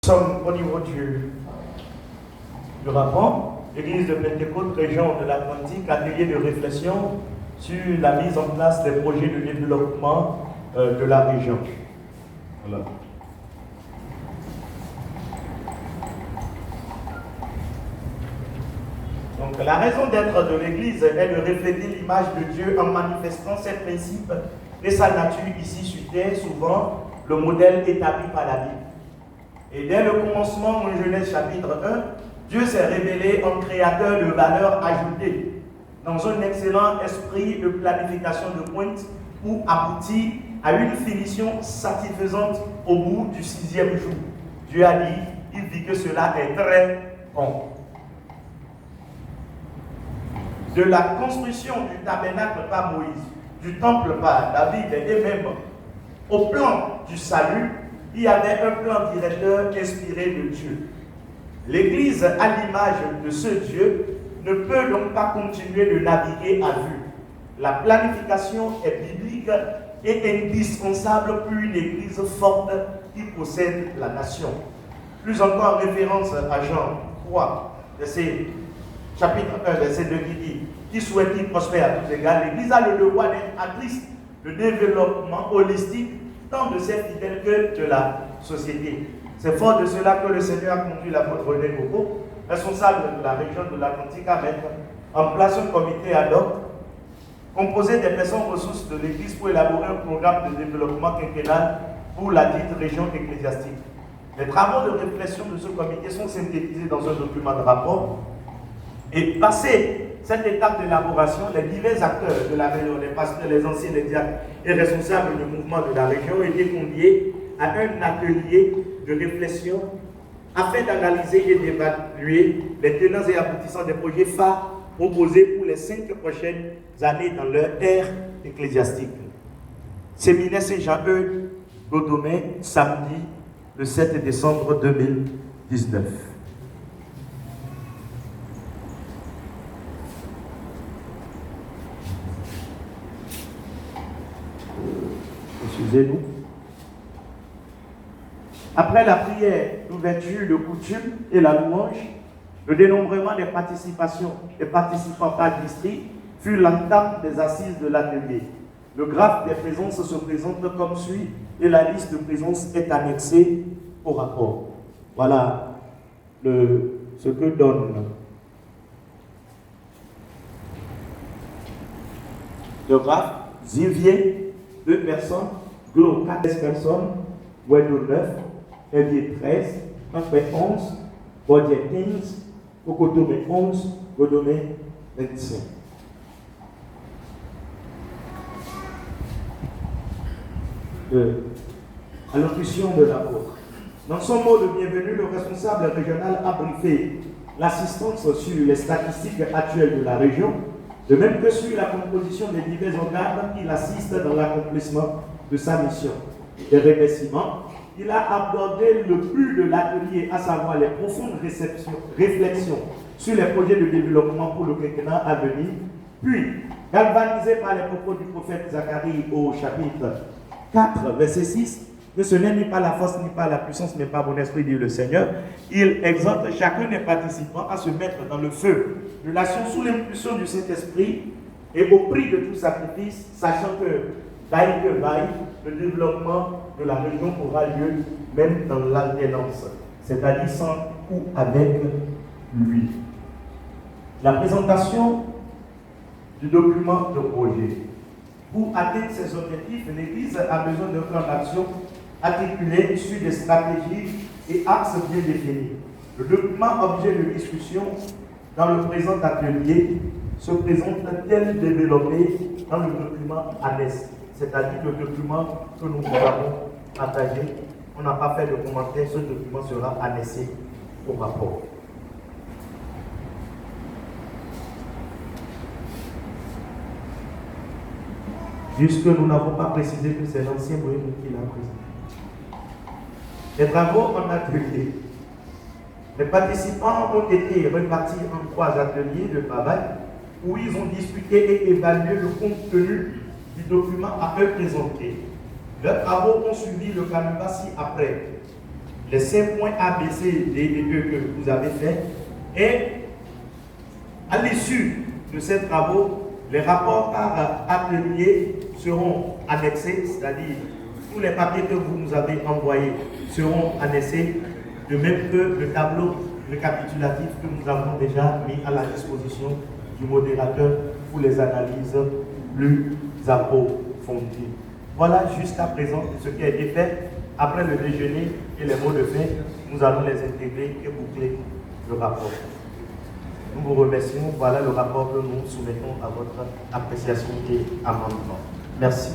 Nous sommes au niveau du rapport, Église de Pentecôte, région de l'Atlantique, atelier de réflexion sur la mise en place des projets de développement de la région. Voilà. Donc la raison d'être de l'Église est de refléter l'image de Dieu en manifestant ses principes et sa nature ici sur terre, souvent le modèle établi par la Bible. Et dès le commencement, en Genèse chapitre 1, Dieu s'est révélé en créateur de valeur ajoutée, dans un excellent esprit de planification de pointe pour aboutir à une finition satisfaisante au bout du 6e jour. Dieu a dit, il dit que cela est très bon. De la construction du tabernacle par Moïse, du temple par David et même au plan du salut, il y avait un plan directeur inspiré de Dieu. L'Église, à l'image de ce Dieu, ne peut donc pas continuer de naviguer à vue. La planification est biblique et indispensable pour une Église forte qui possède la nation. Plus encore, référence à Jean 3, chapitre 1, verset 2 qui dit « Qui souhaite qu'il prospère à tous égards ?» L'Église a le devoir d'être actrice de développement holistique tant de ses fidèles que de la société. C'est fort de cela que le Seigneur a conduit l'apôtre René Coco, responsable de la région de l'Atlantique, à mettre en place un comité ad hoc composé des personnes ressources de l'Église pour élaborer un programme de développement quinquennal pour la dite région ecclésiastique. Les travaux de réflexion de ce comité sont synthétisés dans un document de rapport et passé cette étape d'élaboration, les divers acteurs de la région, les pasteurs, les anciens, les diacres et responsables du mouvement de la région ont été conviés à un atelier de réflexion afin d'analyser et d'évaluer les tenants et aboutissants des projets phares proposés pour les 5 prochaines années dans leur ère ecclésiastique. Séminaire Saint-Jean-Eudes, Godomé, samedi, le 7 décembre 2019. Excusez-nous. Après la prière d'ouverture de coutume et la louange, le dénombrement des participants par district fut l'entame des assises de l'atelier. Le graphe des présences se présente comme suit et la liste de présences est annexée au rapport. Voilà ce que donne le graphe. Zivier, 2 personnes, Glo, 4 personnes, Wedo 9, Evier 13, Anfait 11, Bodier 15, Kokotomé 11, Godomé 25. Allocution de l'apôtre. Dans son mot de bienvenue, le responsable régional a briefé l'assistance sur les statistiques actuelles de la région, de même que sur la composition des divers organes qui l'assistent dans l'accomplissement de sa mission. Des remerciements, il a abordé le but de l'atelier, à savoir les profondes réflexions sur les projets de développement pour le quinquennat à venir, puis, galvanisé par les propos du prophète Zacharie au chapitre 4, verset 6, que ce n'est ni par la force, ni par la puissance, mais par mon esprit, dit le Seigneur, il exhorte chacun des participants à se mettre dans le feu de l'action sous l'impulsion du Saint-Esprit et au prix de tout sacrifice, sachant que, vaille que vaille, le développement de la région aura lieu même dans l'alternance, c'est-à-dire sans ou avec lui. La présentation du document de projet. Pour atteindre ces objectifs, l'Église a besoin d'un plan d'action articulé sur des stratégies et axes bien définis. Le document objet de discussion dans le présent atelier se présente tel développé dans le document annexe, c'est-à-dire le document que nous avons partagé. On n'a pas fait de commentaire, ce document sera annexé au rapport. Puisque nous n'avons pas précisé que c'est l'ancien Moïse qui l'a présenté. Les travaux en atelier. Les participants ont été répartis en 3 ateliers de travail où ils ont discuté et évalué le contenu du document à eux présenté. Leurs travaux ont suivi le canevas ci-après. les 5 points A, B, C, D et E que vous avez faits. Et à l'issue de ces travaux, les rapports par atelier seront annexés, c'est-à-dire tous les papiers que vous nous avez envoyés seront annexés, de même que le tableau récapitulatif que nous avons déjà mis à la disposition du modérateur pour les analyses plus approfondies. Voilà jusqu'à présent ce qui a été fait. Après le déjeuner et les mots de fin, nous allons les intégrer et boucler le rapport. Nous vous remercions. Voilà le rapport que nous soumettons à votre appréciation et amendement. Merci.